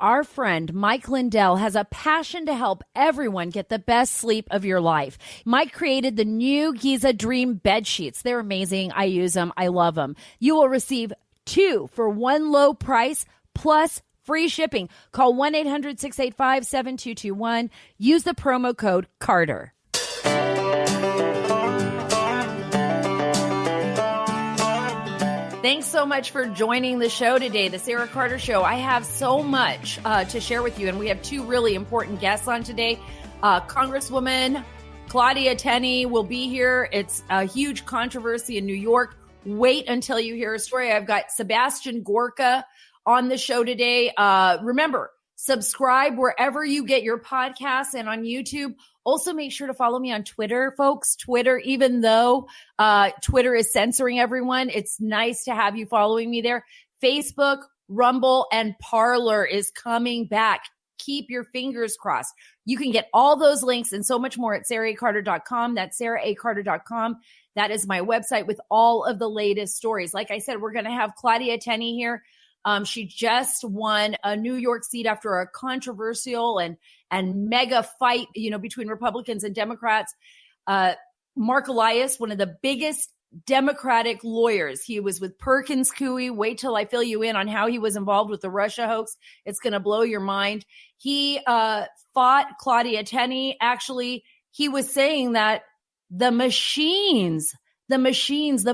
our friend Mike Lindell has a passion to help everyone get the best sleep of your life. Mike created the new Giza Dream bed sheets. They're amazing. I use them. I love them. You will receive 2 for one low price plus free shipping. Call 1-800-685-7221. Use the promo code Carter. Thanks so much for joining the show today, the Sara Carter Show. I have so much to share with you, and we have 2 really important guests on today. Congresswoman Claudia Tenney will be here. It's a huge controversy in New York. Wait until you hear a story. I've got Sebastian Gorka on the show today. Remember, subscribe wherever you get your podcasts and on YouTube. Also, make sure to follow me on Twitter, folks. Twitter, even though Twitter is censoring everyone, it's nice to have you following me there. Facebook, Rumble, and Parler is coming back. Keep your fingers crossed. You can get all those links and so much more at saracarter.com. That's saracarter.com. That is my website with all of the latest stories. Like I said, we're going to have Claudia Tenney here. She just won a New York seat after a controversial and mega fight, between Republicans and Democrats. Mark Elias, one of the biggest Democratic lawyers. He was with Perkins Coie. Wait till I fill you in on how he was involved with the Russia hoax. It's going to blow your mind. He fought Claudia Tenney. Actually, he was saying that the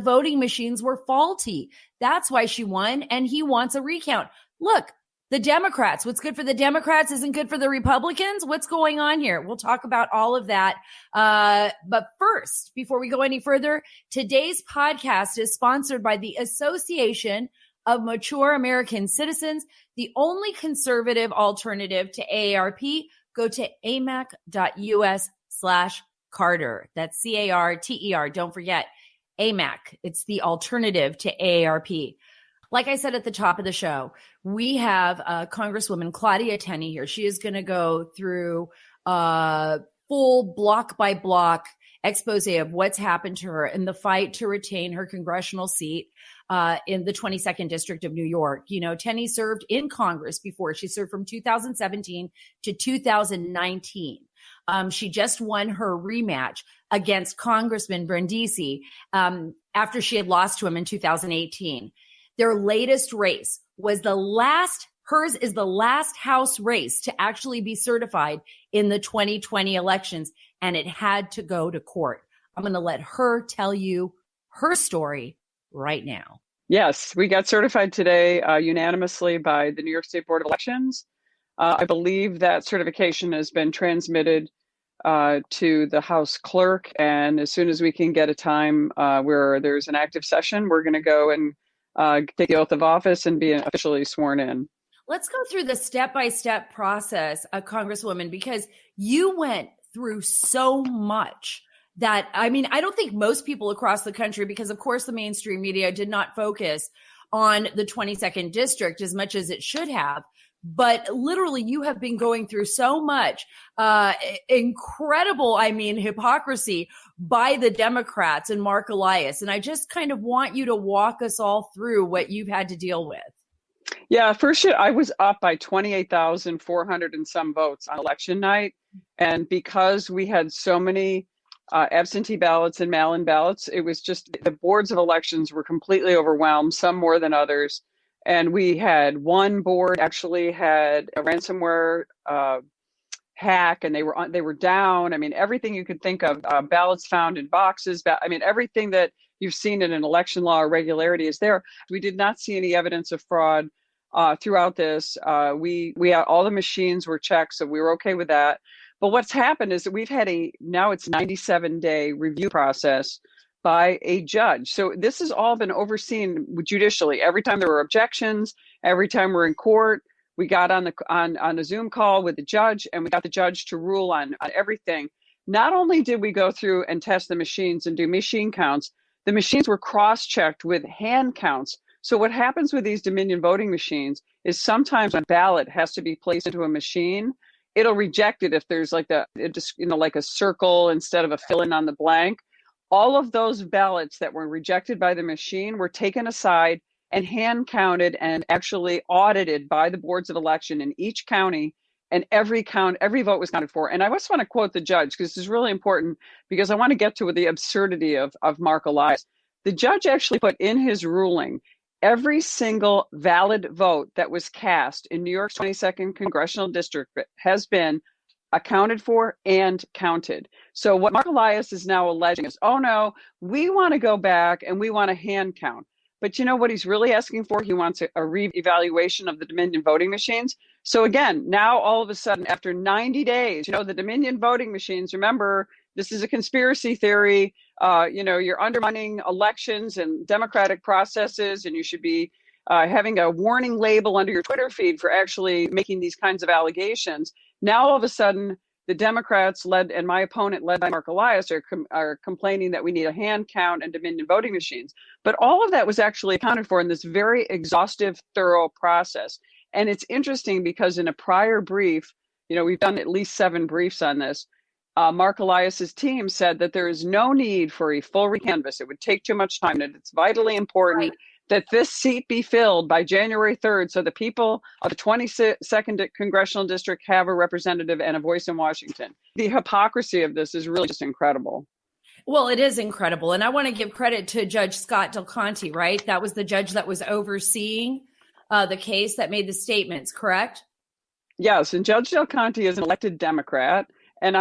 voting machines were faulty. That's why she won, and he wants a recount. Look, the Democrats, what's good for the Democrats isn't good for the Republicans. What's going on here? We'll talk about all of that. But first, before we go any further, today's podcast is sponsored by the Association of Mature American Citizens, the only conservative alternative to AARP. Go to amac.us/Carter. That's CARTER. Don't forget AMAC. It's the alternative to AARP. Like I said at the top of the show, we have Congresswoman Claudia Tenney here. She is going to go through a full block by block expose of what's happened to her in the fight to retain her congressional seat in the 22nd District of New York. Tenney served in Congress before. She served from 2017 to 2019. She just won her rematch against Congressman Brindisi after she had lost to him in 2018. Their latest race was hers is the last House race to actually be certified in the 2020 elections, and it had to go to court. I'm going to let her tell you her story right now. Yes, we got certified today unanimously by the New York State Board of Elections. I believe that certification has been transmitted to the House clerk, and as soon as we can get a time where there's an active session, we're going to go and take the oath of office and be officially sworn in. Let's go through the step-by-step process, Congresswoman, because you went through so much that, I don't think most people across the country, because of course the mainstream media did not focus on the 22nd district as much as it should have. But literally, you have been going through so much incredible, hypocrisy by the Democrats and Mark Elias. And I just kind of want you to walk us all through what you've had to deal with. Yeah, first, I was up by 28,400 and some votes on election night. And because we had so many absentee ballots and mail-in ballots, it was just the boards of elections were completely overwhelmed, some more than others. And we had one board actually had a ransomware hack, and they were down. Everything you could think of, ballots found in boxes. Everything that you've seen in an election law irregularity is there. We did not see any evidence of fraud throughout this. We had, all the machines were checked, so we were okay with that. But what's happened is that we've had now it's 97-day review process by a judge. So this has all been overseen judicially. Every time there were objections, every time we're in court, we got on a Zoom call with the judge, and we got the judge to rule on everything. Not only did we go through and test the machines and do machine counts, the machines were cross-checked with hand counts. So what happens with these Dominion voting machines is sometimes a ballot has to be placed into a machine. It'll reject it if there's like a circle instead of a fill-in on the blank. All of those ballots that were rejected by the machine were taken aside and hand counted and actually audited by the boards of election in each county. And every vote was counted for. And I just want to quote the judge, because this is really important, because I want to get to the absurdity of Mark Elias. The judge actually put in his ruling every single valid vote that was cast in New York's 22nd congressional district has been accounted for and counted. So what Mark Elias is now alleging is, oh no, we want to go back and we want a hand count. But you know what he's really asking for? He wants a re-evaluation of the Dominion voting machines. So again, now all of a sudden, after 90 days, the Dominion voting machines, remember, this is a conspiracy theory. You're undermining elections and democratic processes, and you should be having a warning label under your Twitter feed for actually making these kinds of allegations. Now, all of a sudden, the Democrats and my opponent led by Mark Elias are complaining that we need a hand count and Dominion voting machines. But all of that was actually accounted for in this very exhaustive, thorough process. And it's interesting because in a prior brief, we've done at least 7 briefs on this. Mark Elias's team said that there is no need for a full recanvass. It would take too much time, and it's vitally important that this seat be filled by January 3rd so the people of the 22nd Congressional District have a representative and a voice in Washington. The hypocrisy of this is really just incredible. Well, it is incredible. And I want to give credit to Judge Scott Del Conte, right? That was the judge that was overseeing the case that made the statements, correct? Yes, and Judge Del Conte is an elected Democrat, and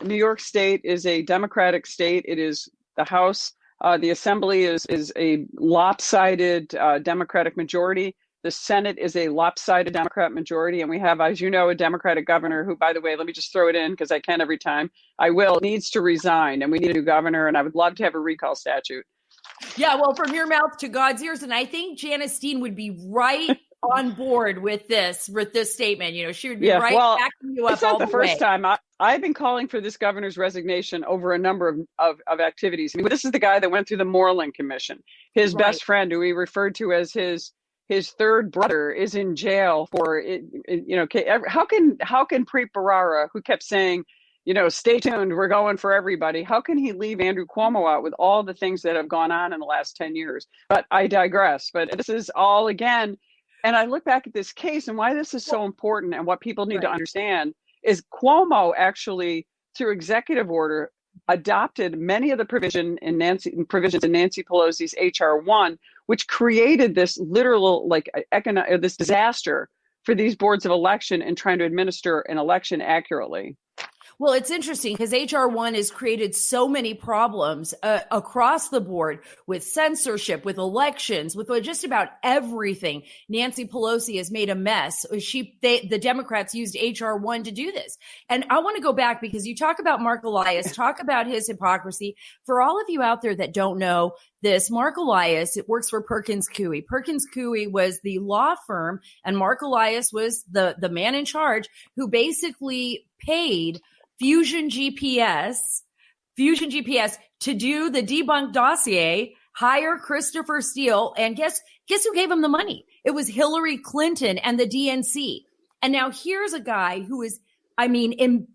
New York State is a Democratic state. It is the House. The Assembly is a lopsided Democratic majority. The Senate is a lopsided Democrat majority. And we have, as you know, a Democratic governor who, by the way, let me just throw it in because I can every time. Needs to resign. And we need a new governor. And I would love to have a recall statute. Yeah, well, from your mouth to God's ears. And I think Janice Dean would be right on board with this statement. She would be backing you up. It's not the first time. I've been calling for this governor's resignation over a number of activities. I mean, this is the guy that went through the Moreland Commission. His best friend, who he referred to as his third brother, is in jail for it. How can Preet Bharara, who kept saying, stay tuned, we're going for everybody, how can he leave Andrew Cuomo out with all the things that have gone on in the last 10 years? But I digress. But this is all, again, and I look back at this case and why this is so important, and what people need to understand is Cuomo actually, through executive order, adopted many of the provisions in Nancy Pelosi's H.R. 1, which created this literal this disaster for these boards of election in trying to administer an election accurately. Well, it's interesting because H.R. 1 has created so many problems across the board with censorship, with elections, with just about everything. Nancy Pelosi has made a mess. The Democrats used H.R. 1 to do this. And I want to go back because you talk about Mark Elias, talk about his hypocrisy. For all of you out there that don't know this, Mark Elias, it works for Perkins Coie. Perkins Coie was the law firm, and Mark Elias was the man in charge who basically paid Fusion GPS to do the debunked dossier, hire Christopher Steele, and guess who gave him the money? It was Hillary Clinton and the DNC. And now here's a guy who is, in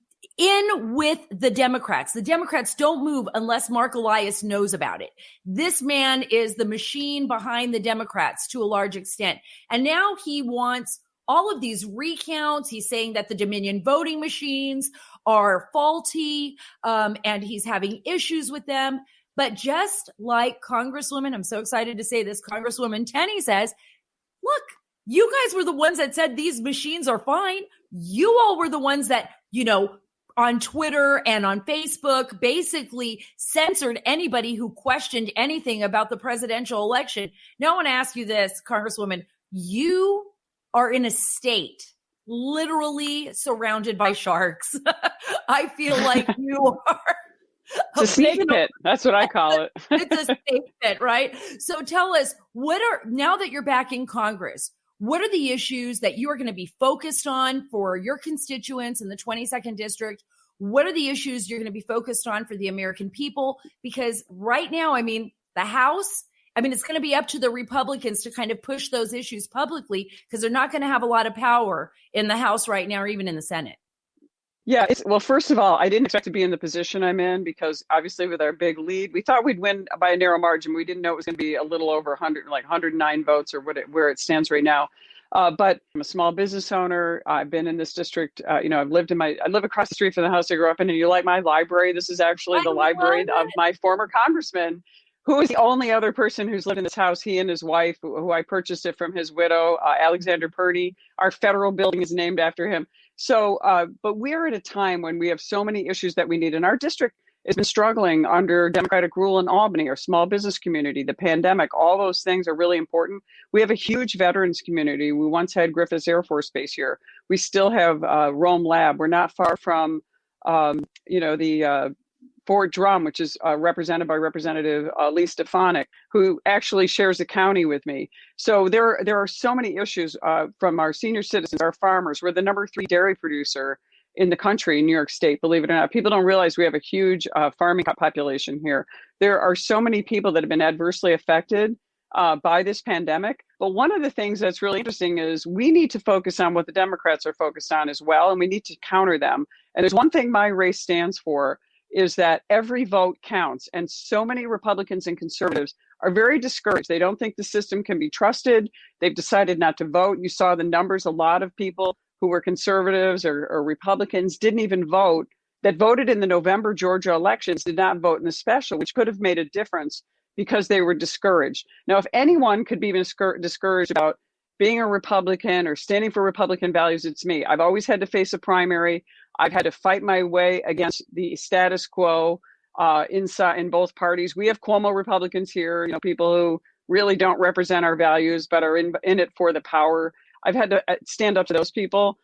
with the Democrats. The Democrats don't move unless Mark Elias knows about it. This man is the machine behind the Democrats to a large extent. And now he wants all of these recounts. He's saying that the Dominion voting machines are faulty, and he's having issues with them. But just like Congresswoman, I'm so excited to say this, Congresswoman Tenney says, look, you guys were the ones that said these machines are fine. You all were the ones that, on Twitter and on Facebook basically censored anybody who questioned anything about the presidential election. Now I want to ask you this, Congresswoman, you are in a state literally surrounded by sharks. I feel like you are. It's a snake pit. That's what I call it. It's a snake pit, right? So tell us, now that you're back in Congress, what are the issues that you are going to be focused on for your constituents in the 22nd District? What are the issues you're going to be focused on for the American people? Because right now, the House, it's going to be up to the Republicans to kind of push those issues publicly because they're not going to have a lot of power in the House right now or even in the Senate. Yeah, well, first of all, I didn't expect to be in the position I'm in because obviously with our big lead, we thought we'd win by a narrow margin. We didn't know it was going to be a little over 100, like 109 votes or where it stands right now. But I'm a small business owner. I've been in this district. I've lived I live across the street from the house I grew up in. And you like my library? This is actually I the love library of it. my former congressman, who is the only other person who's lived in this house. He and his wife, who I purchased it from his widow, Alexander Purdy. Our federal building is named after him. So, but we're at a time when we have so many issues that we need. And our district has been struggling under Democratic rule in Albany, our small business community, the pandemic, all those things are really important. We have a huge veterans community. We once had Griffiths Air Force Base here. We still have Rome Lab. We're not far from, the Fort Drum, which is represented by Representative Lee Stefanik, who actually shares the county with me. So there are so many issues from our senior citizens, our farmers. We're the #3 dairy producer in the country in New York State, believe it or not. People don't realize we have a huge farming population here. There are so many people that have been adversely affected by this pandemic. But one of the things that's really interesting is we need to focus on what the Democrats are focused on as well, and we need to counter them. And there's one thing my race stands for, is that every vote counts. And so many Republicans and conservatives are very discouraged. They don't think the system can be trusted. They've decided not to vote. You saw the numbers. A lot of people who were conservatives or Republicans didn't even vote, that voted in the November Georgia elections did not vote in the special, which could have made a difference because they were discouraged. Now, if anyone could be discouraged about being a Republican or standing for Republican values, it's me. I've always had to face a primary. I've had to fight my way against the status quo in both parties. We have Cuomo Republicans here, people who really don't represent our values, but are in it for the power. I've had to stand up to those people.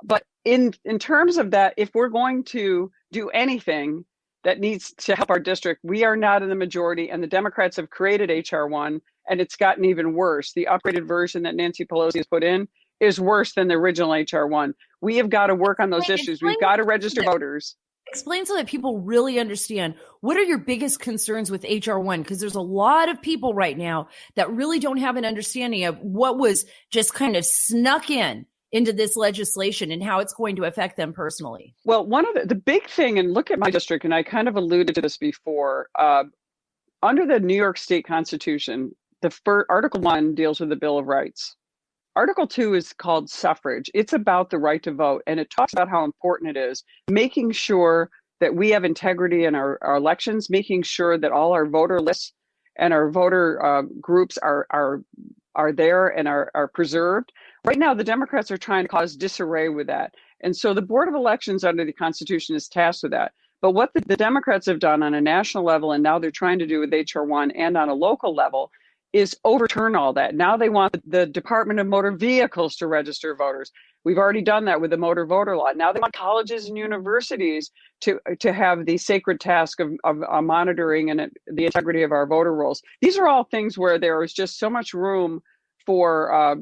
But in terms of that, if we're going to do anything that needs to help our district, we are not in the majority, and the Democrats have created H.R. 1, and it's gotten even worse. The upgraded version that Nancy Pelosi has put in is worse than the original H.R. 1. We have got to work on those issues. We've got to register voters. Explain so that people really understand, what are your biggest concerns with H.R. 1? Because there's a lot of people right now that really don't have an understanding of what was just kind of snuck into this legislation and how it's going to affect them personally. Well, one of the big thing, and look at my district, and I kind of alluded to this before, under the New York State Constitution, Article 1 deals with the Bill of Rights. Article 2 is called suffrage. It's about the right to vote, and it talks about how important it is, making sure that we have integrity in our elections, making sure that all our voter lists and our voter groups are there and are preserved. Right now, the Democrats are trying to cause disarray with that. And so the Board of Elections under the Constitution is tasked with that. But what the Democrats have done on a national level, and now they're trying to do with H.R. 1 and on a local level, is overturn all that. Now they want the Department of Motor Vehicles to register voters. We've already done that with the motor voter law. Now they want colleges and universities to have the sacred task of monitoring and the integrity of our voter rolls. These are all things where there is just so much room for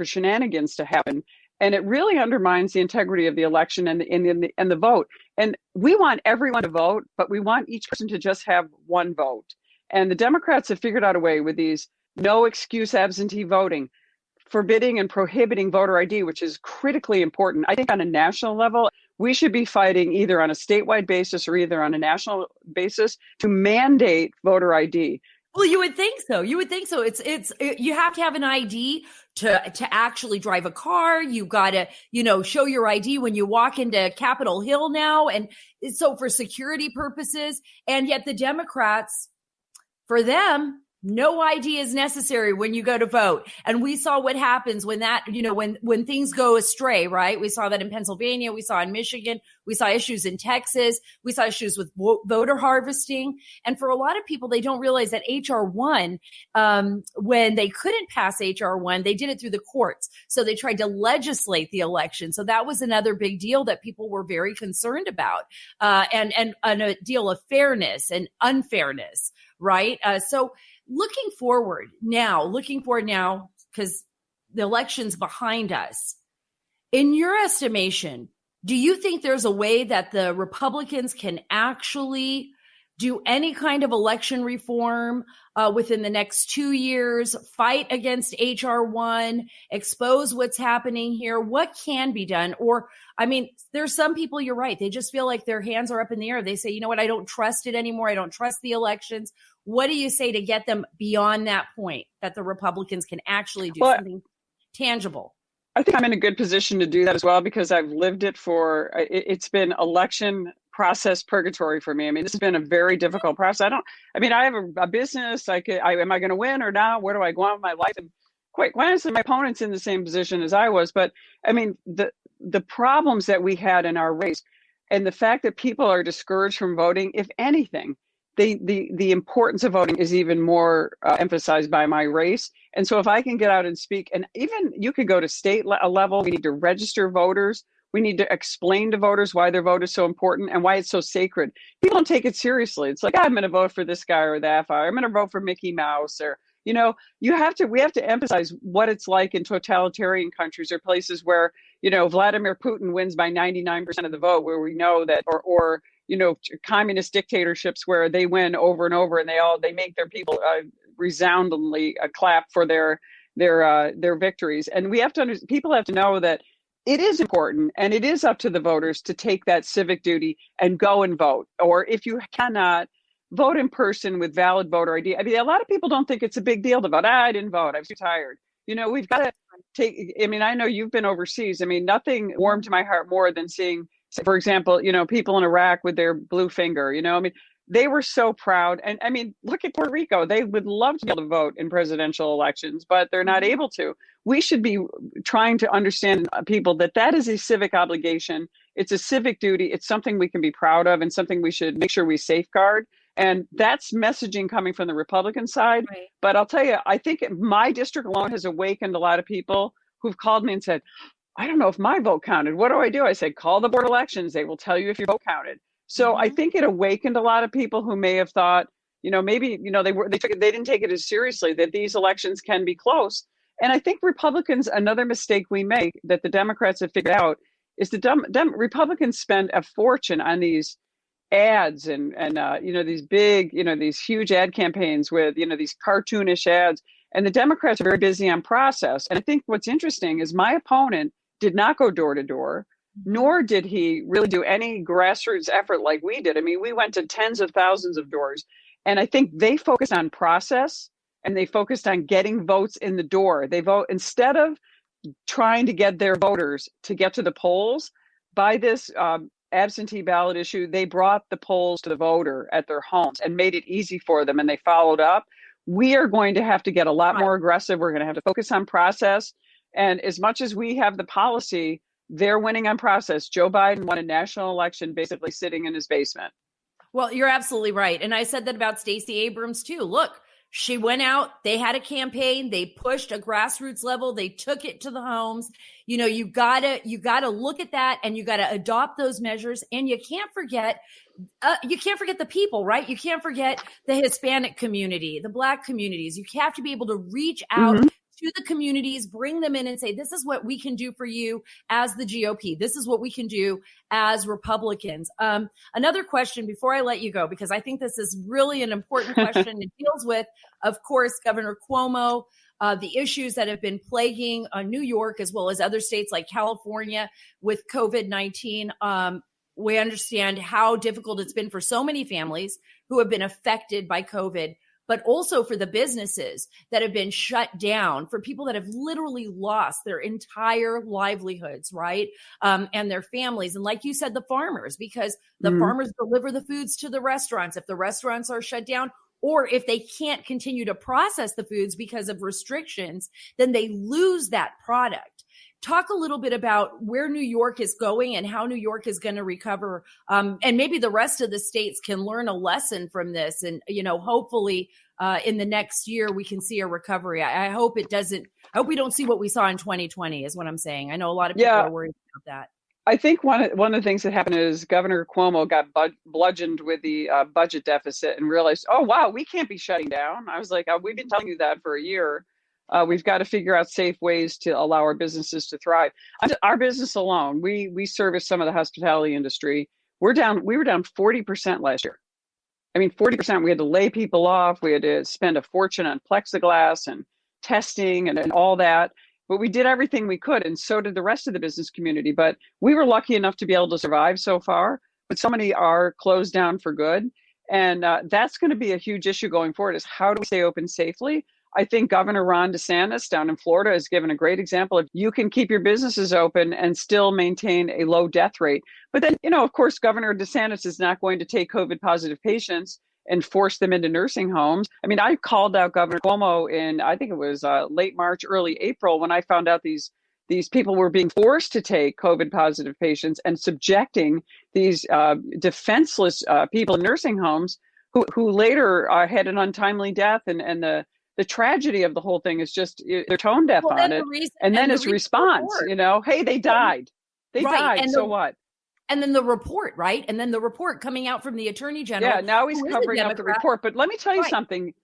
shenanigans to happen. And it really undermines the integrity of the election and the vote. And we want everyone to vote, but we want each person to just have one vote. And the Democrats have figured out a way with these no excuse absentee voting, forbidding and prohibiting voter ID, which is critically important. I think on a national level, we should be fighting either on a statewide basis or either on a national basis to mandate voter ID. Well, you would think so. You have to have an ID to actually drive a car. You got to, show your ID when you walk into Capitol Hill now. And so for security purposes, and yet the Democrats, for them, no ID is necessary when you go to vote. And we saw what happens when that, when things go astray, right? We saw that in Pennsylvania. We saw in Michigan. We saw issues in Texas. We saw issues with voter harvesting. And for a lot of people, they don't realize that H.R. 1, when they couldn't pass H.R. 1, they did it through the courts. So they tried to legislate the election. So that was another big deal that people were very concerned about, and a deal of fairness and unfairness, right? So looking forward now, because the election's behind us, in your estimation, do you think there's a way that the Republicans can actually do any kind of election reform within the next 2 years, fight against HR1, expose what's happening here? What can be done? Or, I mean, there's some people, you're right, they just feel like their hands are up in the air. They say, you know what, I don't trust it anymore. I don't trust the elections. What do you say to get them beyond that point, that the Republicans can actually do something tangible? I think I'm in a good position to do that as well, because I've lived it it's been election process purgatory for me. I mean, this has been a very difficult process. I have a business. Am I going to win or not? Where do I go on with my life? And quite honestly, my opponent's in the same position as I was. But I mean, the problems that we had in our race and the fact that people are discouraged from voting, if anything, the importance of voting is even more emphasized by my race. And so if I can get out and speak, and even you could go to state level, we need to register voters. We need to explain to voters why their vote is so important and why it's so sacred. People don't take it seriously. It's like, I'm going to vote for this guy or that guy. I'm going to vote for Mickey Mouse. Or, we have to emphasize what it's like in totalitarian countries or places where, Vladimir Putin wins by 99% of the vote, where we know that, or communist dictatorships where they win over and over, and they make their people resoundingly clap for their victories. And people have to know that it is important, and it is up to the voters to take that civic duty and go and vote. Or if you cannot, vote in person with valid voter ID. I mean, a lot of people don't think it's a big deal to vote. I didn't vote. I was too tired. We've got to I know you've been overseas. I mean, nothing warmed my heart more than seeing, for example, people in Iraq with their blue finger, I mean, they were so proud. And I mean, look at Puerto Rico. They would love to be able to vote in presidential elections, but they're not able to. We should be trying to understand people that is a civic obligation. It's a civic duty. It's something we can be proud of and something we should make sure we safeguard. And that's messaging coming from the Republican side. Right. But I'll tell you, I think my district alone has awakened a lot of people who've called me and said, I don't know if my vote counted. What do I do? I said, call the board of elections. They will tell you if your vote counted. So I think it awakened a lot of people who may have thought, maybe, they didn't take it as seriously, that these elections can be close. And I think Republicans, another mistake we make that the Democrats have figured out is Republicans spend a fortune on these ads and these big, these huge ad campaigns with, these cartoonish ads. And the Democrats are very busy on process. And I think what's interesting is my opponent did not go door to door, nor did he really do any grassroots effort like we did. I mean, we went to tens of thousands of doors. And I think they focused on process and they focused on getting votes in the door. They vote instead of trying to get their voters to get to the polls by this absentee ballot issue. They brought the polls to the voter at their homes and made it easy for them. And they followed up. We are going to have to get a lot more aggressive. We're going to have to focus on process. And as much as we have the policy, they're winning on process. Joe Biden won a national election basically sitting in his basement. Well, you're absolutely right. And I said that about Stacey Abrams too. Look, she went out, they had a campaign, they pushed a grassroots level, they took it to the homes. You gotta look at that, and you gotta adopt those measures. And you can't forget the people, right? You can't forget the Hispanic community, the Black communities. You have to be able to reach out to the communities, bring them in and say, this is what we can do for you as the GOP. This is what we can do as Republicans. Another question before I let you go, because I think this is really an important question. It deals with, of course, Governor Cuomo, the issues that have been plaguing New York as well as other states like California with COVID-19. We understand how difficult it's been for so many families who have been affected by COVID, but also for the businesses that have been shut down, for people that have literally lost their entire livelihoods, right? And their families. And like you said, the farmers, because the farmers deliver the foods to the restaurants. If the restaurants are shut down, or if they can't continue to process the foods because of restrictions, then they lose that product. Talk a little bit about where New York is going and how New York is going to recover. And maybe the rest of the states can learn a lesson from this. And, hopefully in the next year, we can see a recovery. I hope I hope we don't see what we saw in 2020 is what I'm saying. I know a lot of people are worried about that. I think one of the things that happened is Governor Cuomo got bludgeoned with the budget deficit and realized, oh, wow, we can't be shutting down. I was like, we've been telling you that for a year. We've got to figure out safe ways to allow our businesses to thrive. Our business alone, we service some of the hospitality industry. We were down 40% last year. I mean, 40%, we had to lay people off. We had to spend a fortune on plexiglass and testing and all that. But we did everything we could, and so did the rest of the business community. But we were lucky enough to be able to survive so far. But so many are closed down for good. And that's going to be a huge issue going forward, is how do we stay open safely? I think Governor Ron DeSantis down in Florida has given a great example of you can keep your businesses open and still maintain a low death rate. But then, of course, Governor DeSantis is not going to take COVID positive patients and force them into nursing homes. I mean, I called out Governor Cuomo in, I think it was late March, early April, when I found out these people were being forced to take COVID positive patients and subjecting these defenseless people in nursing homes who later had an untimely death. And the tragedy of the whole thing is just they're tone deaf on it. And then his response, hey, they died. They died. And so what? And then the report, right? And then the report coming out from the Attorney General. Yeah, now he's covering up the report. But let me tell you something.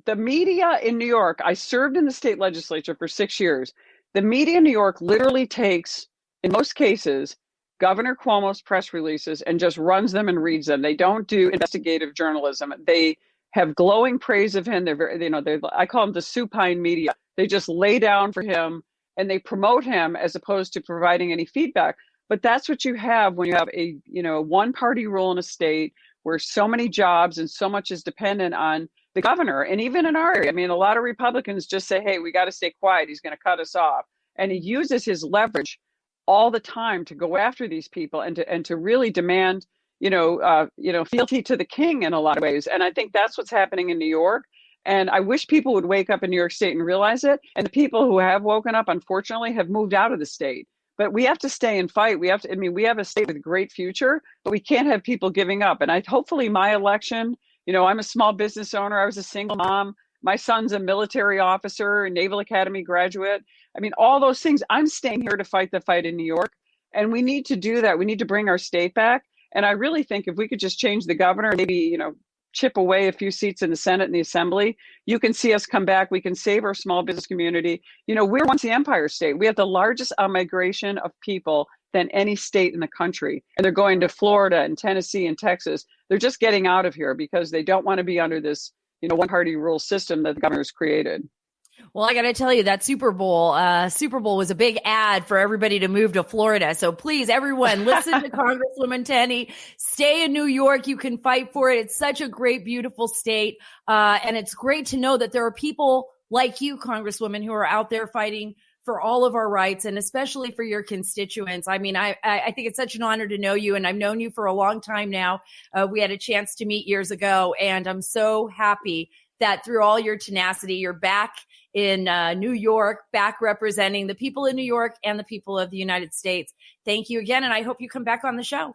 The media in New York, I served in the state legislature for 6 years. The media in New York literally takes, in most cases, Governor Cuomo's press releases and just runs them and reads them. They don't do investigative journalism. They have glowing praise of him. They're very, I call them the supine media. They just lay down for him and they promote him as opposed to providing any feedback. But that's what you have when you have a, one party rule in a state where so many jobs and so much is dependent on the governor. And even in our area, I mean, a lot of Republicans just say, hey, we got to stay quiet. He's going to cut us off. And he uses his leverage all the time to go after these people and to really demand, fealty to the king in a lot of ways. And I think that's what's happening in New York. And I wish people would wake up in New York State and realize it. And the people who have woken up, unfortunately, have moved out of the state. But we have to stay and fight. We have a state with a great future, but we can't have people giving up. And hopefully my election, I'm a small business owner. I was a single mom. My son's a military officer, a Naval Academy graduate. I mean, all those things. I'm staying here to fight the fight in New York. And we need to do that. We need to bring our state back. And I really think if we could just change the governor, maybe, chip away a few seats in the Senate and the Assembly, you can see us come back. We can save our small business community. We're once the Empire State. We have the largest migration of people than any state in the country. And they're going to Florida and Tennessee and Texas. They're just getting out of here because they don't want to be under this, one party rule system that the governor's created. Well, I got to tell you, that Super Bowl was a big ad for everybody to move to Florida. So please, everyone, listen to Congresswoman Tenney. Stay in New York. You can fight for it. It's such a great, beautiful state. And it's great to know that there are people like you, Congresswoman, who are out there fighting for all of our rights and especially for your constituents. I mean, I think it's such an honor to know you, and I've known you for a long time now. We had a chance to meet years ago, and I'm so happy that through all your tenacity, you're back in New York, back representing the people in New York and the people of the United States. Thank you again, and I hope you come back on the show.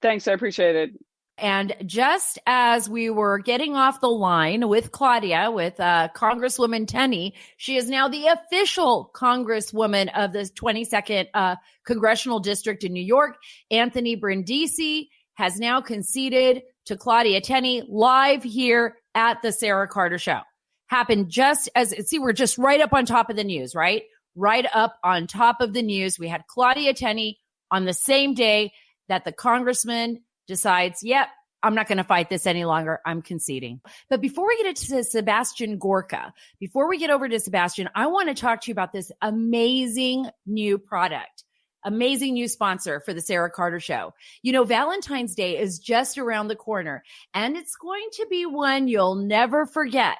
Thanks, I appreciate it. And just as we were getting off the line with Claudia, with Congresswoman Tenney, she is now the official Congresswoman of the 22nd Congressional District in New York. Anthony Brindisi has now conceded to Claudia Tenney live here at the Sara Carter Show. Happened just as, we're just right up on top of the news, right? Right up on top of the news. We had Claudia Tenney on the same day that the congressman decides, yep, I'm not going to fight this any longer. I'm conceding. But before we get to Sebastian Gorka, before we get over to Sebastian, I want to talk to you about this amazing new product. Amazing new sponsor for the Sara Carter Show. Valentine's Day is just around the corner, and it's going to be one you'll never forget.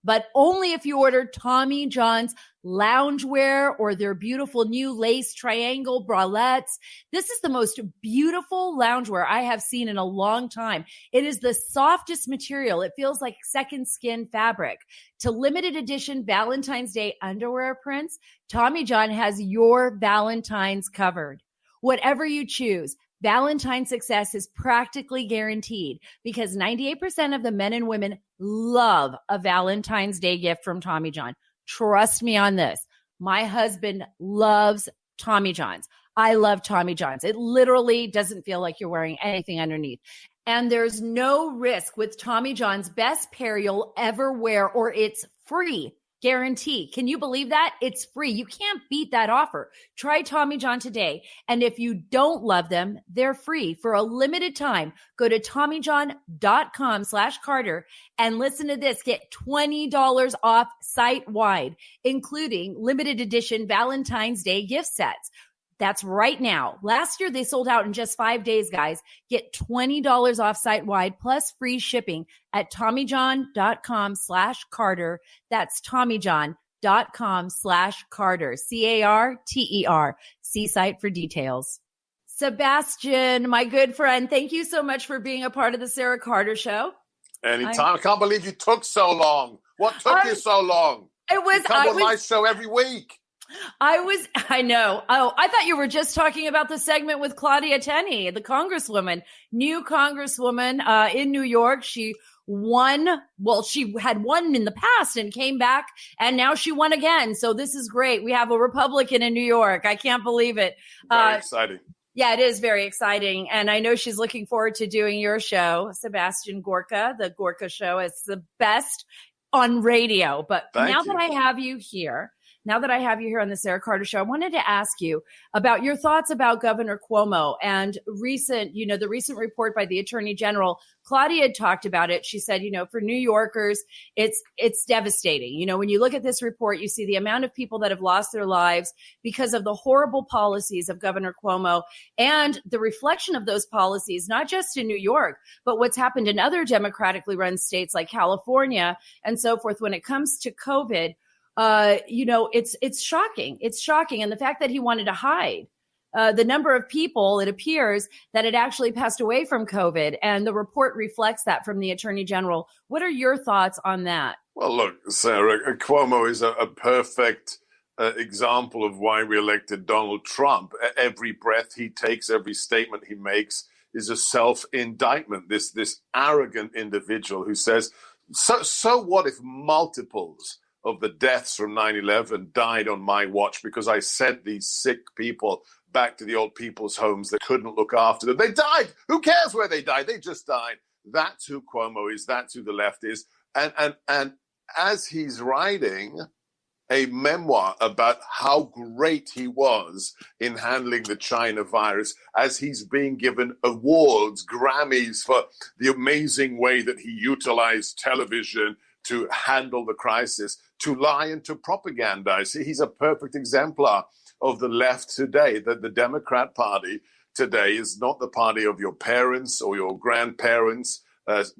But only if you order Tommy John's loungewear or their beautiful new lace triangle bralettes. This is the most beautiful loungewear I have seen in a long time. It is the softest material. It feels like second skin fabric. To limited edition Valentine's Day underwear prints, Tommy John has your Valentine's covered. Whatever you choose, Valentine's success is practically guaranteed because 98% of the men and women love a Valentine's Day gift from Tommy John. Trust me on this. My husband loves Tommy John's. I love Tommy John's. It literally doesn't feel like you're wearing anything underneath. And there's no risk with Tommy John's best pair you'll ever wear, or it's free. guarantee. Can you believe that? It's free. You can't beat that offer. Try Tommy John today. And if you don't love them, they're free for a limited time. Go to TommyJohn.com/Carter and listen to this. Get $20 off site-wide, including limited edition Valentine's Day gift sets. That's right now. Last year, they sold out in just 5 days, guys. Get $20 off site-wide plus free shipping at TommyJohn.com/Carter. That's TommyJohn.com/Carter. CARTER. See site for details. Sebastian, my good friend, thank you so much for being a part of the Sara Carter Show. Anytime. I can't believe you took so long. What took you so long? You come on my show every week. I know. Oh, I thought you were just talking about the segment with Claudia Tenney, the congresswoman, new congresswoman in New York. She won. Well, she had won in the past and came back, and now she won again. So this is great. We have a Republican in New York. I can't believe it. Very exciting. Yeah, it is very exciting. And I know she's looking forward to doing your show, Sebastian Gorka, the Gorka Show. It's the best on radio. But now that I have you here on the Sara Carter Show, I wanted to ask you about your thoughts about Governor Cuomo and the recent report by the Attorney General. Claudia had talked about it. She said, for New Yorkers, it's devastating. When you look at this report, you see the amount of people that have lost their lives because of the horrible policies of Governor Cuomo and the reflection of those policies, not just in New York, but what's happened in other democratically run states like California and so forth when it comes to COVID. It's shocking. It's shocking. And the fact that he wanted to hide the number of people, it appears that it actually passed away from COVID. And the report reflects that from the Attorney General. What are your thoughts on that? Well, look, Sarah, Cuomo is a perfect example of why we elected Donald Trump. Every breath he takes, every statement he makes is a self-indictment. This arrogant individual who says, so what if multiples of the deaths from 9/11 died on my watch because I sent these sick people back to the old people's homes that couldn't look after them. They died. Who cares where they died? They just died. That's who Cuomo is. That's who the left is. And as he's writing a memoir about how great he was in handling the China virus, as he's being given awards, Grammys, for the amazing way that he utilized television to handle the crisis, to lie and to propagandize. He's a perfect exemplar of the left today, that the Democrat Party today is not the party of your parents or your grandparents.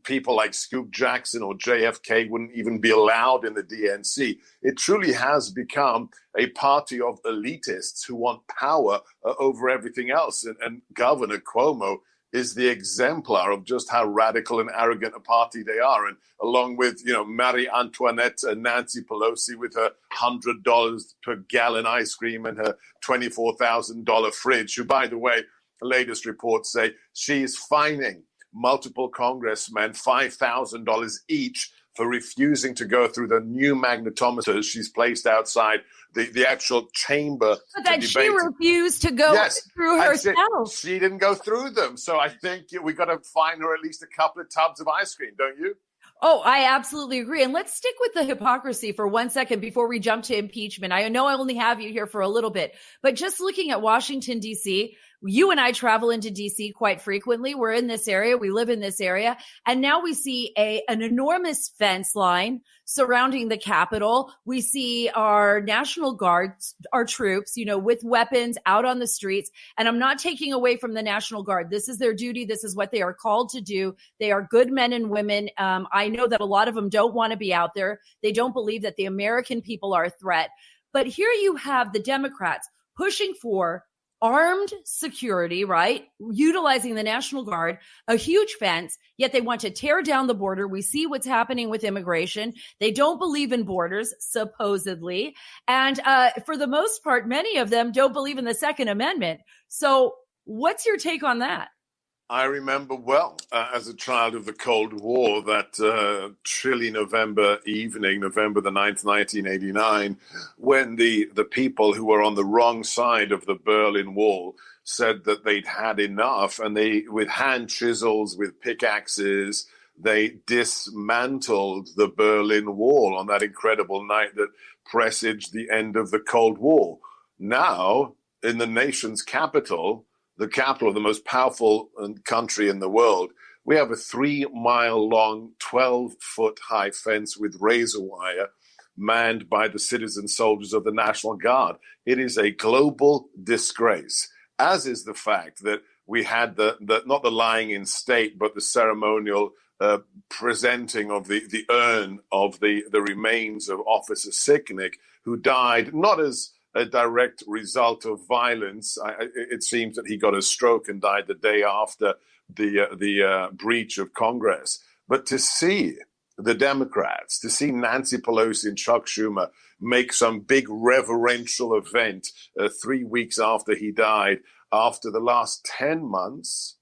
People like Scoop Jackson or JFK wouldn't even be allowed in the DNC. It truly has become a party of elitists who want power over everything else. And Governor Cuomo is the exemplar of just how radical and arrogant a party they are. And along with, Marie Antoinette and Nancy Pelosi with her $100 per gallon ice cream and her $24,000 fridge, who, by the way, the latest reports say she is fining multiple congressmen $5,000 each for refusing to go through the new magnetometers she's placed outside the actual chamber. But that she refused to go through herself. She didn't go through them. So I think we got to find her at least a couple of tubs of ice cream, don't you? Oh, I absolutely agree. And let's stick with the hypocrisy for 1 second before we jump to impeachment. I know I only have you here for a little bit, but just looking at Washington, D.C., you and I travel into D.C. quite frequently. We're in this area. We live in this area. And now we see an enormous fence line surrounding the Capitol. We see our National Guards, our troops, with weapons out on the streets. And I'm not taking away from the National Guard. This is their duty. This is what they are called to do. They are good men and women. I know that a lot of them don't want to be out there. They don't believe that the American people are a threat. But here you have the Democrats pushing for armed security, right? Utilizing the National Guard, a huge fence, yet they want to tear down the border. We see what's happening with immigration. They don't believe in borders, supposedly. And for the most part, many of them don't believe in the Second Amendment. So what's your take on that? I remember well, as a child of the Cold War, that chilly November evening, November the 9th, 1989, when the people who were on the wrong side of the Berlin Wall said that they'd had enough, and they, with hand chisels, with pickaxes, they dismantled the Berlin Wall on that incredible night that presaged the end of the Cold War. Now, in the nation's capital, the capital of the most powerful country in the world, we have a 3-mile-long, 12-foot-high fence with razor wire manned by the citizen soldiers of the National Guard. It is a global disgrace, as is the fact that we had the not the lying in state, but the ceremonial presenting of the urn of the remains of Officer Sicknick, who died not as a direct result of violence. It seems that he got a stroke and died the day after the breach of Congress. But to see the Democrats, to see Nancy Pelosi and Chuck Schumer make some big reverential event 3 weeks after he died, after the last 10 months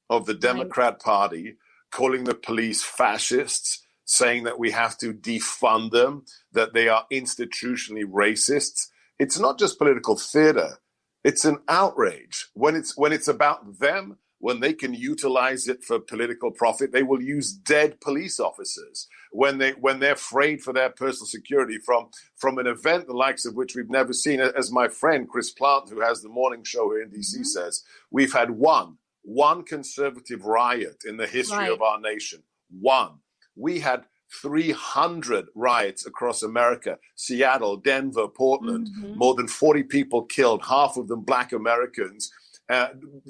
of the Democrat Party calling the police fascists, saying that we have to defund them, that they are institutionally racists. It's not just political theater. It's an outrage. When it's about them, when they can utilize it for political profit, they will use dead police officers. When they're afraid for their personal security from an event the likes of which we've never seen, as my friend Chris Plant, who has the morning show here in DC, says, we've had one conservative riot in the history of our nation. One. We had 300 riots across America, Seattle, Denver, Portland, more than 40 people killed, half of them Black Americans,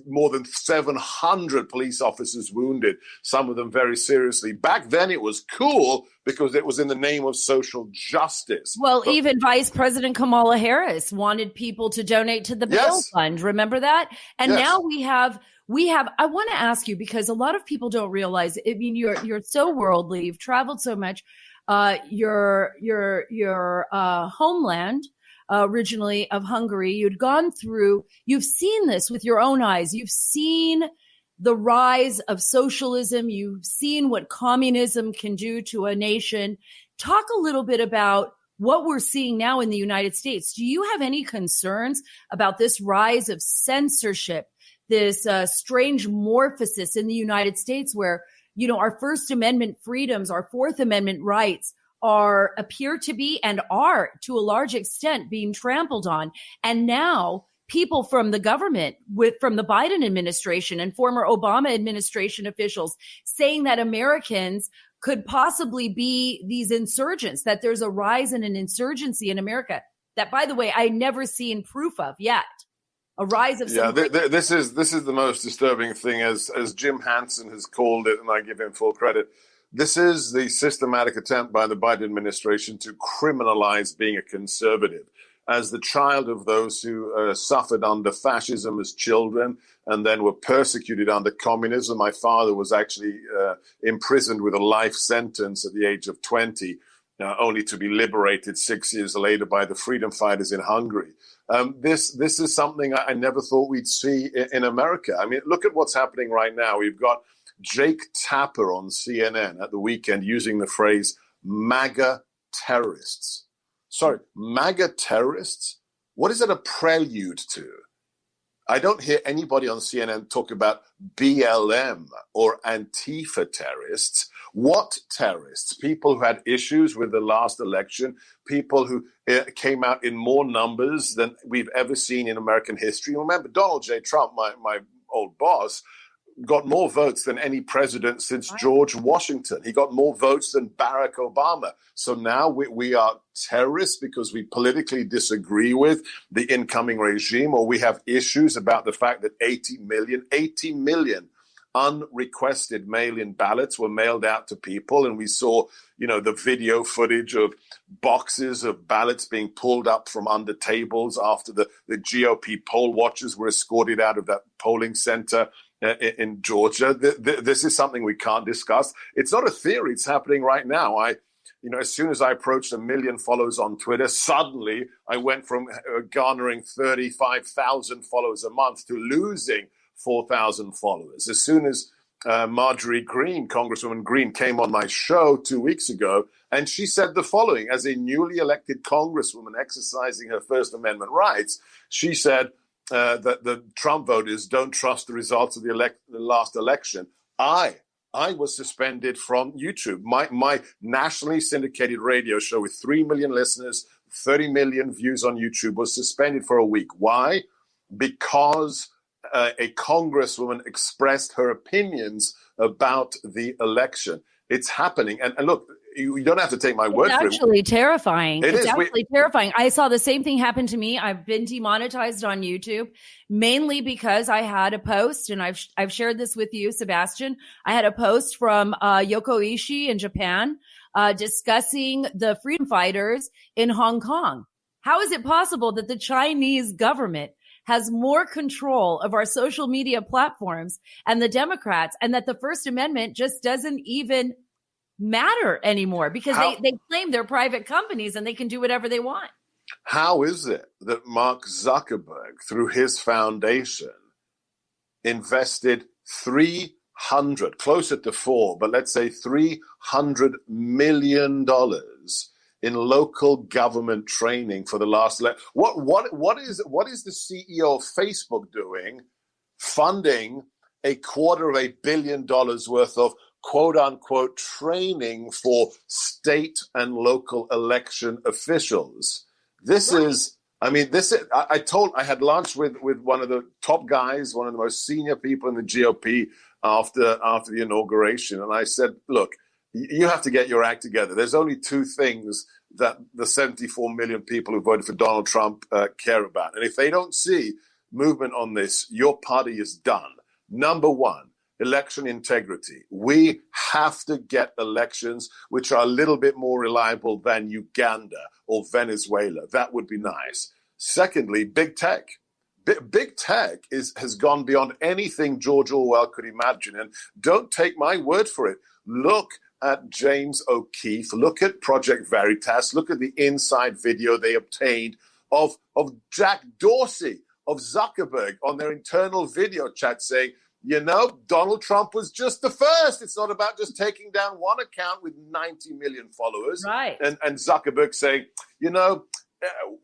more than 700 police officers wounded, some of them very seriously. Back then it was cool because it was in the name of social justice. Well, even Vice President Kamala Harris wanted people to donate to the bail fund. Remember that? And now we have, I want to ask you, because a lot of people don't realize, I mean, you're so worldly, you've traveled so much, your homeland, originally of Hungary, you've seen this with your own eyes. You've seen the rise of socialism. You've seen what communism can do to a nation. Talk a little bit about what we're seeing now in the United States. Do you have any concerns about this rise of censorship, this strange morphosis in the United States where, you know, our First Amendment freedoms, our Fourth Amendment rights appear to be and are to a large extent being trampled on? And now people from the government, from the Biden administration and former Obama administration officials saying that Americans could possibly be these insurgents, that there's a rise in an insurgency in America that, by the way, I never seen proof of yet. A rise of this is the most disturbing thing, as Jim Hansen has called it, and I give him full credit. This is the systematic attempt by the Biden administration to criminalize being a conservative. As the child of those who suffered under fascism as children and then were persecuted under communism, my father was actually imprisoned with a life sentence at the age of 20, only to be liberated 6 years later by the freedom fighters in Hungary. This is something I never thought we'd see in America. I mean, look at what's happening right now. We've got Jake Tapper on CNN at the weekend using the phrase MAGA terrorists. Sorry, MAGA terrorists? What is it a prelude to? I don't hear anybody on CNN talk about BLM or Antifa terrorists. What terrorists? People who had issues with the last election, people who came out in more numbers than we've ever seen in American history. Remember, Donald J. Trump, my old boss, got more votes than any president since George Washington. He got more votes than Barack Obama. So now we are terrorists because we politically disagree with the incoming regime, or we have issues about the fact that 80 million unrequested mail-in ballots were mailed out to people. And we saw, the video footage of boxes of ballots being pulled up from under tables after the GOP poll watchers were escorted out of that polling center in Georgia. This is something we can't discuss. It's not a theory. It's happening right now. As soon as I approached 1 million followers on Twitter, suddenly I went from garnering 35,000 followers a month to losing 4,000 followers. As soon as Marjorie Greene, Congresswoman Greene, came on my show 2 weeks ago, and she said the following, as a newly elected Congresswoman exercising her First Amendment rights, she said, that the Trump voters don't trust the results of the last election. I I was suspended from YouTube. My nationally syndicated radio show with 3 million listeners, 30 million views on YouTube was suspended for a week. Why? Because a congresswoman expressed her opinions about the election. It's happening. And look, you don't have to take my word for it. It's actually terrifying. It's actually terrifying. I saw the same thing happen to me. I've been demonetized on YouTube, mainly because I had a post, and I've shared this with you, Sebastian. I had a post from Yoko Ishii in Japan discussing the freedom fighters in Hong Kong. How is it possible that the Chinese government has more control of our social media platforms and the Democrats, and that the First Amendment just doesn't even matter anymore because they claim they're private companies and they can do whatever they want? How is it that Mark Zuckerberg, through his foundation, invested closer to 4, but let's say $300 million in local government training for the last? What is the CEO of Facebook doing, funding $250 million worth of quote unquote training for state and local election officials? I had lunch with one of the top guys, one of the most senior people in the GOP after the inauguration. And I said, look, you have to get your act together. There's only two things that the 74 million people who voted for Donald Trump care about. And if they don't see movement on this, your party is done. Number one, election integrity. We have to get elections which are a little bit more reliable than Uganda or Venezuela. That would be nice. Secondly, big tech. Big tech has gone beyond anything George Orwell could imagine. And don't take my word for it. Look at James O'Keefe. Look at Project Veritas. Look at the inside video they obtained of Jack Dorsey, of Zuckerberg, on their internal video chat saying, Donald Trump was just the first. It's not about just taking down one account with 90 million followers. Right. And Zuckerberg saying,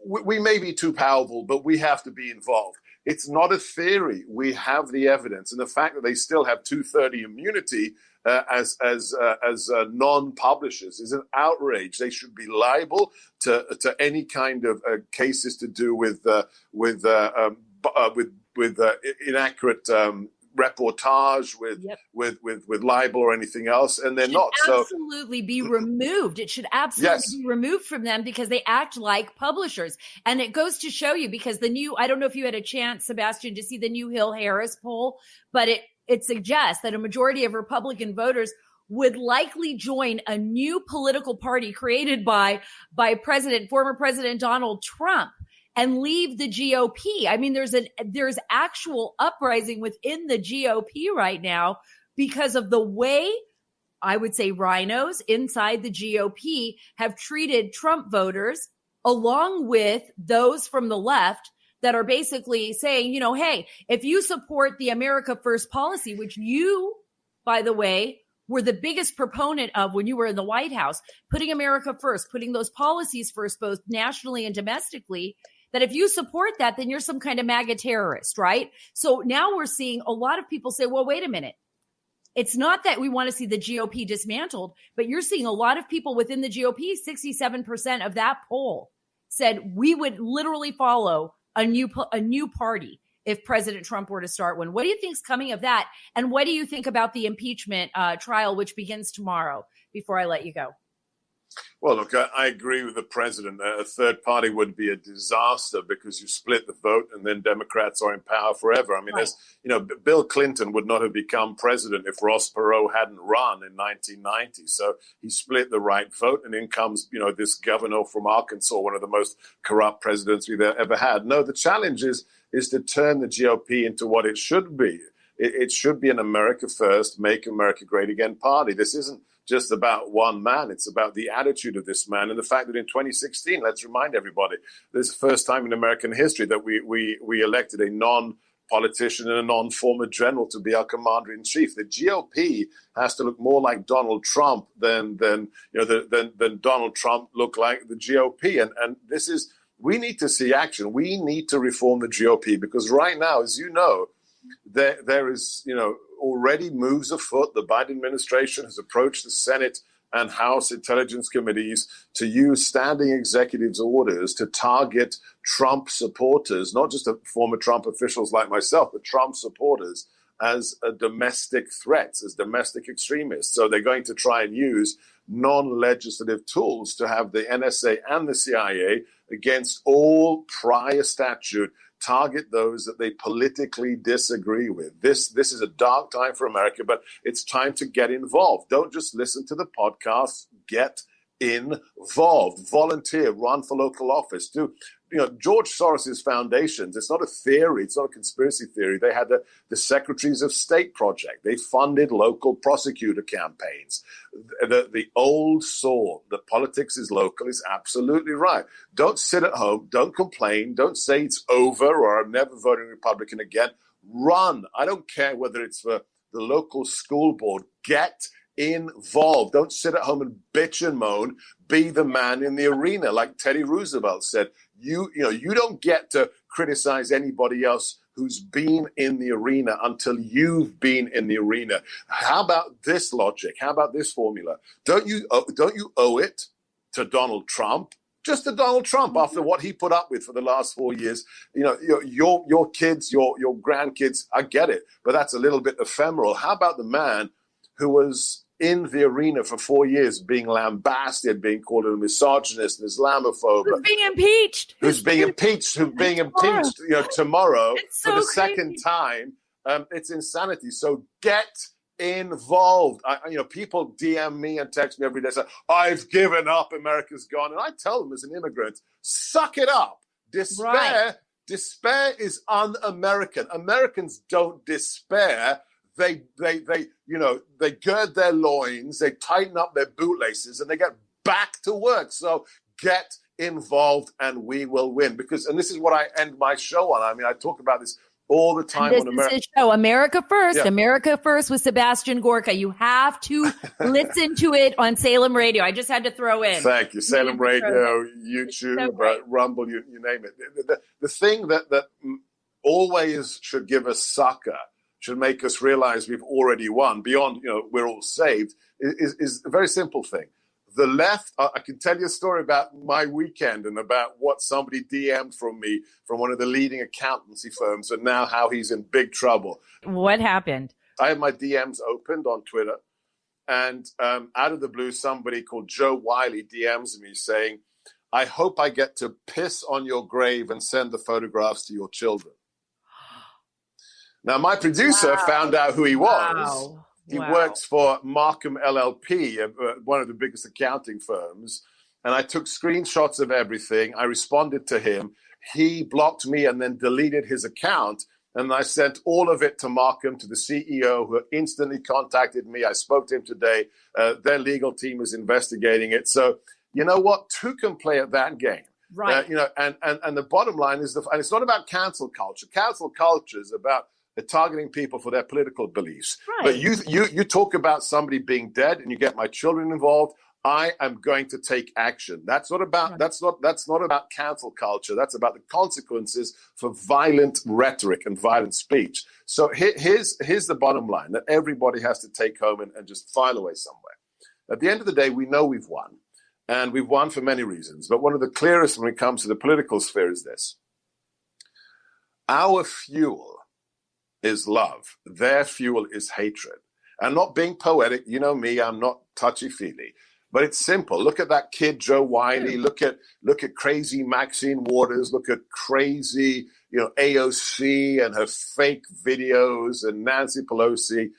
we may be too powerful, but we have to be involved. It's not a theory. We have the evidence. And the fact that they still have 230 immunity as non-publishers is an outrage. They should be liable to any kind of cases to do with inaccurate reportage, with libel or anything else, and they're not. Absolutely be removed. It should absolutely be removed from them because they act like publishers. And it goes to show you, because I don't know if you had a chance, Sebastian, to see the new Hill-Harris poll, but it suggests that a majority of Republican voters would likely join a new political party created by former President Donald Trump and leave the GOP. I mean, there's actual uprising within the GOP right now because of the way, I would say, rhinos inside the GOP have treated Trump voters, along with those from the left that are basically saying, hey, if you support the America First policy, which you, by the way, were the biggest proponent of when you were in the White House, putting America first, putting those policies first, both nationally and domestically, that if you support that, then you're some kind of MAGA terrorist, right? So now we're seeing a lot of people say, well, wait a minute. It's not that we want to see the GOP dismantled, but you're seeing a lot of people within the GOP, 67% of that poll said we would literally follow a new party if President Trump were to start one. What do you think is coming of that? And what do you think about the impeachment trial, which begins tomorrow, before I let you go? Well, look, I agree with the president. A third party would be a disaster because you split the vote and then Democrats are in power forever. I mean, right. Bill Clinton would not have become president if Ross Perot hadn't run in 1990. So he split the right vote, and in comes, this governor from Arkansas, one of the most corrupt presidents we've ever had. No, the challenge is to turn the GOP into what it should be. It should be an America First, Make America Great Again party. This isn't just about one man. It's about the attitude of this man, and the fact that in 2016, let's remind everybody, this is the first time in American history that we elected a non-politician and a non-former general to be our commander-in-chief. The GOP has to look more like Donald Trump than Donald Trump looked like the GOP. And this is, we need to see action. We need to reform the GOP because right now, as you know, there is, already moves afoot. The Biden administration has approached the Senate and House Intelligence Committees to use standing executive orders to target Trump supporters, not just former Trump officials like myself, but Trump supporters as domestic threats, as domestic extremists. So they're going to try and use non-legislative tools to have the NSA and the CIA, against all prior statute, target those that they politically disagree with. This is a dark time for America, but it's time to get involved. Don't just listen to the podcast. Get involved. Volunteer. Run for local office. George Soros's foundations, it's not a theory, it's not a conspiracy theory. They had the Secretaries of State project. They funded local prosecutor campaigns. The old saw that politics is local is absolutely right. Don't sit at home. Don't complain. Don't say it's over or I'm never voting Republican again. Run. I don't care whether it's for the local school board. Get involved. Don't sit at home and bitch and moan. Be the man in the arena, like Teddy Roosevelt said. You don't get to criticize anybody else who's been in the arena until you've been in the arena. How about this logic? How about this formula? Don't you owe it to Donald Trump? Just to Donald Trump, after what he put up with for the last 4 years. Your kids, your grandkids, I get it, but that's a little bit ephemeral. How about the man who was in the arena for 4 years, being lambasted, being called a misogynist, an Islamophobe, who's being impeached, tomorrow so for the crazy. Second time? It's insanity. So get involved. People DM me and text me every day, say, "I've given up, America's gone," and I tell them as an immigrant, suck it up. Despair is un-American. Americans don't despair. They gird their loins, they tighten up their bootlaces, and they get back to work. So get involved, and we will win. And this is what I end my show on. I mean, I talk about this all the time. This is his show, America First. Yeah. America First with Sebastian Gorka. You have to listen to it on Salem Radio. I just had to throw in. Thank you. Salem Radio, YouTube, so Rumble, you name it. The thing that always should give us succor, should make us realize we've already won, beyond, we're all saved, is a very simple thing. The left, I can tell you a story about my weekend and about what somebody DM'd from me from one of the leading accountancy firms, and now how he's in big trouble. What happened? I have my DMs opened on Twitter, and out of the blue, somebody called Joe Wiley DMs me saying, "I hope I get to piss on your grave and send the photographs to your children." Now, my producer found out who he was. He works for Markham LLP, one of the biggest accounting firms. And I took screenshots of everything. I responded to him. He blocked me and then deleted his account. And I sent all of it to Markham, to the CEO, who instantly contacted me. I spoke to him today. Their legal team is investigating it. So, you know what? Two can play at that game. Right. And the bottom line is, and it's not about cancel culture. Cancel culture is about targeting people for their political beliefs. Right. But you talk about somebody being dead and you get my children involved, I am going to take action. That's not about that's not about cancel culture. That's about the consequences for violent rhetoric and violent speech. So here's the bottom line that everybody has to take home and just file away somewhere. At the end of the day, we know we've won. And we've won for many reasons. But one of the clearest when it comes to the political sphere is this. Our fuel is love. Their fuel is hatred. And not being poetic, you know me, I'm not touchy-feely. But it's simple. Look at that kid, Joe Wiley. Look at crazy Maxine Waters. Look at crazy, AOC and her fake videos and Nancy Pelosi.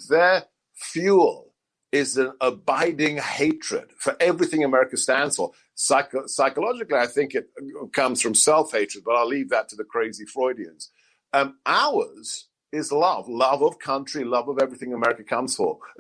Their fuel is an abiding hatred for everything America stands for. Psychologically, I think it comes from self-hatred, but I'll leave that to the crazy Freudians. Ours is love of country, love of everything America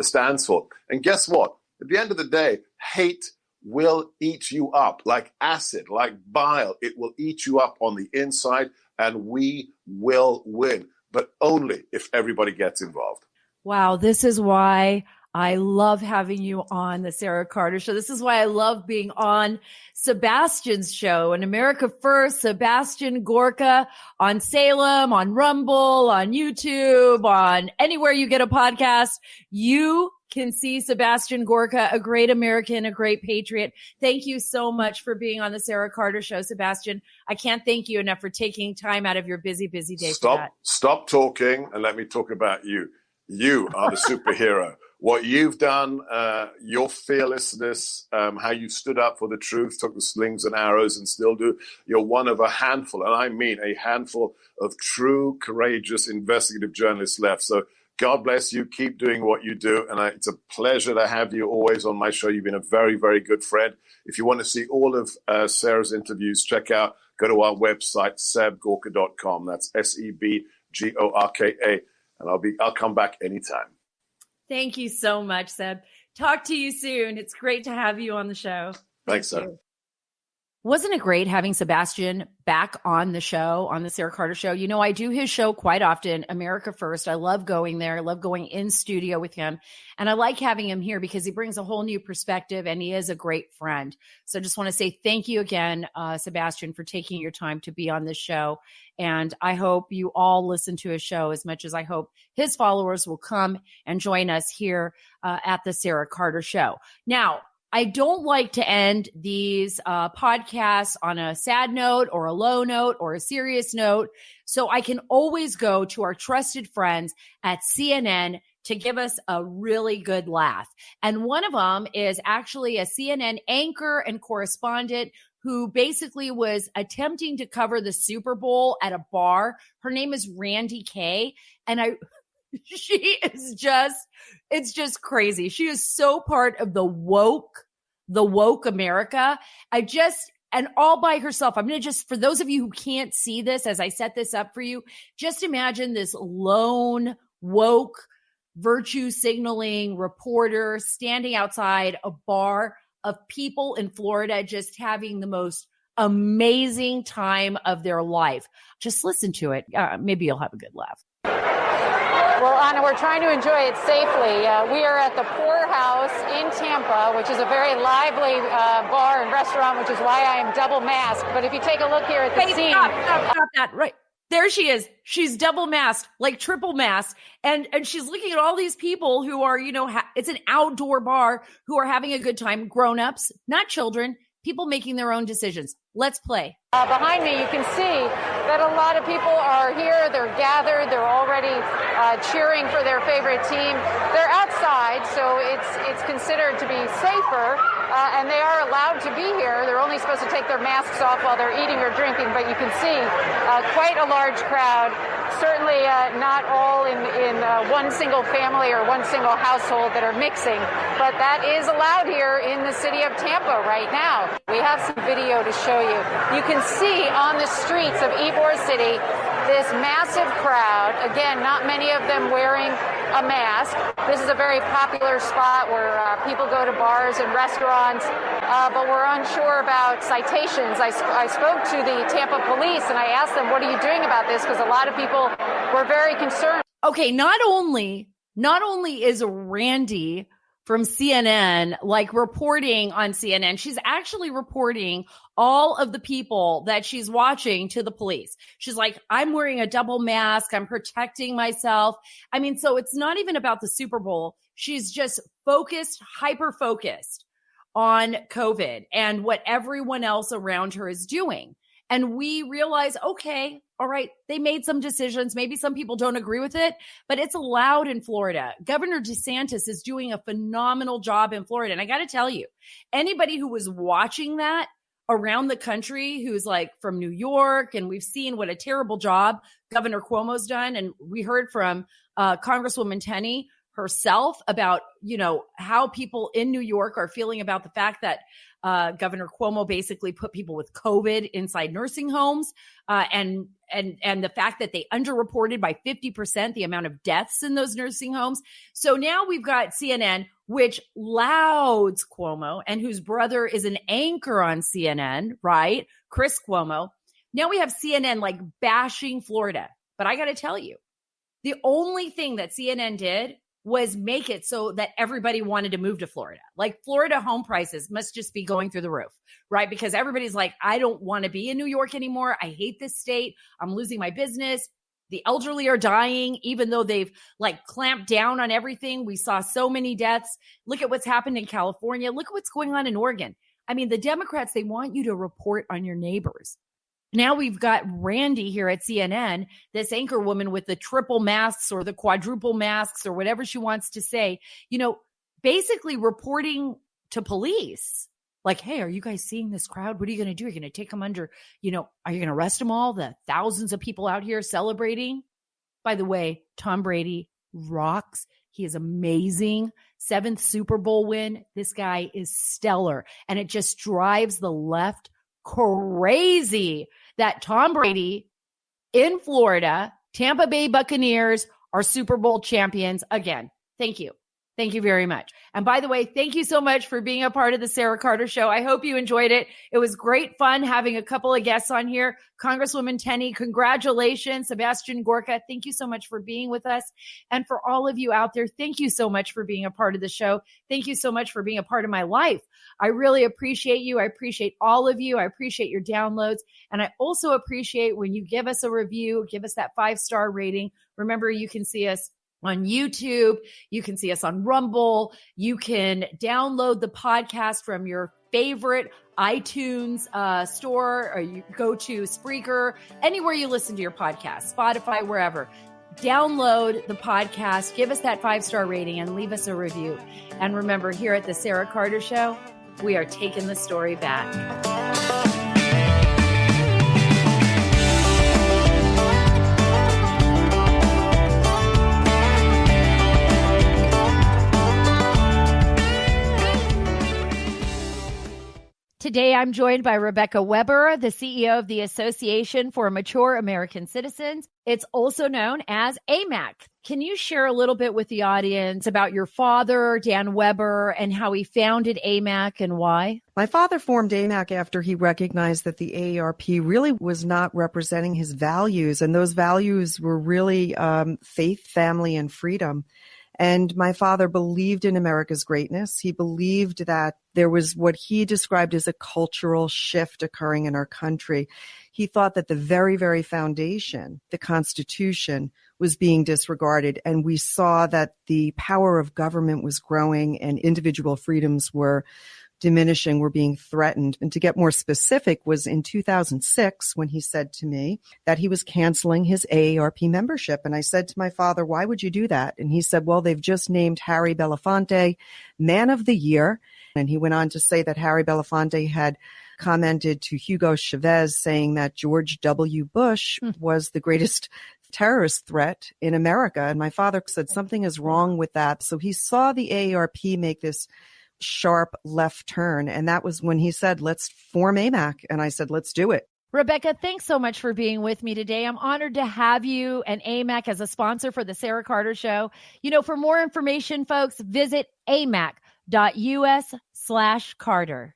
stands for. And guess what? At the end of the day, hate will eat you up like acid, like bile. It will eat you up on the inside, and we will win, but only if everybody gets involved. Wow, this is why I love having you on the Sara Carter Show. This is why I love being on Sebastian's show, and America First, Sebastian Gorka on Salem, on Rumble, on YouTube, on anywhere you get a podcast. You can see Sebastian Gorka, a great American, a great patriot. Thank you so much for being on the Sara Carter Show, Sebastian. I can't thank you enough for taking time out of your busy, busy day for that. Stop talking and let me talk about you. You are the superhero. What you've done, your fearlessness, how you stood up for the truth, took the slings and arrows and still do. You're one of a handful, and I mean a handful of true, courageous, investigative journalists left. So God bless you. Keep doing what you do. And it's a pleasure to have you always on my show. You've been a very, very good friend. If you want to see all of Sara's interviews, go to our website, sebgorka.com. That's SEBGORKA. And I'll come back anytime. Thank you so much, Seb. Talk to you soon. It's great to have you on the show. Thanks, Sara. Wasn't it great having Sebastian back on the show, on the Sara Carter Show? You know, I do his show quite often, America First. I love going there. I love going in studio with him. And I like having him here because he brings a whole new perspective and he is a great friend. So I just want to say thank you again, Sebastian, for taking your time to be on this show. And I hope you all listen to his show as much as I hope his followers will come and join us here at the Sara Carter Show. Now, I don't like to end these podcasts on a sad note or a low note or a serious note. So I can always go to our trusted friends at CNN to give us a really good laugh. And one of them is actually a CNN anchor and correspondent who basically was attempting to cover the Super Bowl at a bar. Her name is Randy Kay. And she is it's just crazy. She is so part of the woke America. And all by herself. I'm going to just, for those of you who can't see this, as I set this up for you, just imagine this lone woke virtue signaling reporter standing outside a bar of people in Florida, just having the most amazing time of their life. Just listen to it. Maybe you'll have a good laugh. Well, Anna, we're trying to enjoy it safely. We are at the Poorhouse in Tampa, which is a very lively bar and restaurant, which is why I am double masked. But if you take a look here at the scene. Stop that. Right. There she is. She's double masked, like triple masked. And she's looking at all these people who are, it's an outdoor bar who are having a good time. Grown-ups, not children, people making their own decisions. Let's play. Behind me, you can see that a lot of people are here. They're gathered. They're already cheering for their favorite team. They're outside, so it's considered to be safer, and they are allowed to be here. They're only supposed to take their masks off while they're eating or drinking, but you can see quite a large crowd. Certainly not all in one single family or one single household that are mixing, but that is allowed here in the city of Tampa right now. We have some video to show you. You can see on the streets of Ybor City this massive crowd. Again, not many of them wearing a mask. This is a very popular spot where people go to bars and restaurants, but we're unsure about citations. I spoke to the Tampa police and I asked them, what are you doing about this? Because a lot of people were very concerned. Okay, not only is Randy from CNN, like reporting on CNN. She's actually reporting all of the people that she's watching to the police. She's like, I'm wearing a double mask. I'm protecting myself. I mean, so it's not even about the Super Bowl. She's just focused, hyper-focused on COVID and what everyone else around her is doing. And we realize, okay, all right, they made some decisions. Maybe some people don't agree with it, but it's allowed in Florida. Governor DeSantis is doing a phenomenal job in Florida. And I got to tell you, anybody who was watching that around the country, who's like from New York, and we've seen what a terrible job Governor Cuomo's done. And we heard from Congresswoman Tenney herself about, how people in New York are feeling about the fact that Governor Cuomo basically put people with COVID inside nursing homes, and the fact that they underreported by 50% the amount of deaths in those nursing homes. So now we've got CNN, which louds Cuomo and whose brother is an anchor on CNN, right? Chris Cuomo. Now we have CNN like bashing Florida. But I got to tell you, the only thing that CNN did was make it so that everybody wanted to move to Florida. Like Florida home prices must just be going through the roof, right? Because everybody's like, I don't want to be in New York anymore. I hate this state. I'm losing my business. The elderly are dying, even though they've like clamped down on everything. We saw so many deaths. Look at what's happened in California. Look at what's going on in Oregon. I mean, the Democrats, they want you to report on your neighbors. Now we've got Randy here at CNN, this anchor woman with the triple masks or the quadruple masks or whatever she wants to say, you know, basically reporting to police. Like, hey, are you guys seeing this crowd? What are you going to do? Are you going to take them under, you know, are you going to arrest them all? The thousands of people out here celebrating. By the way, Tom Brady rocks. He is amazing. 7th Super Bowl win. This guy is stellar. And it just drives the left crazy that Tom Brady in Florida, Tampa Bay Buccaneers are Super Bowl champions again. Thank you. Thank you very much. And by the way, thank you so much for being a part of the Sara Carter Show. I hope you enjoyed it. It was great fun having a couple of guests on here. Congresswoman Tenney, congratulations. Sebastian Gorka, thank you so much for being with us. And for all of you out there, thank you so much for being a part of the show. Thank you so much for being a part of my life. I really appreciate you. I appreciate all of you. I appreciate your downloads. And I also appreciate when you give us a review, give us that 5-star rating. Remember, you can see us on YouTube. You can see us on Rumble. You can download the podcast from your favorite iTunes store, or you go to Spreaker, anywhere you listen to your podcast, Spotify, wherever. Download the podcast, give us that 5-star rating, and leave us a review. And remember, here at the Sara Carter Show, we are taking the story back. Today, I'm joined by Rebecca Weber, the CEO of the Association for Mature American Citizens. It's also known as AMAC. Can you share a little bit with the audience about your father, Dan Weber, and how he founded AMAC and why? My father formed AMAC after he recognized that the AARP really was not representing his values, and those values were really faith, family, and freedom. And my father believed in America's greatness. He believed that there was what he described as a cultural shift occurring in our country. He thought that the very, very foundation, the Constitution, was being disregarded. And we saw that the power of government was growing and individual freedoms were diminishing, were being threatened. And to get more specific was in 2006 when he said to me that he was canceling his AARP membership. And I said to my father, why would you do that? And he said, well, they've just named Harry Belafonte Man of the Year. And he went on to say that Harry Belafonte had commented to Hugo Chavez saying that George W. Bush was the greatest terrorist threat in America. And my father said something is wrong with that. So he saw the AARP make this sharp left turn. And that was when he said, let's form AMAC. And I said, let's do it. Rebecca, thanks so much for being with me today. I'm honored to have you and AMAC as a sponsor for the Sara Carter Show. You know, for more information, folks, visit amac.us/Carter.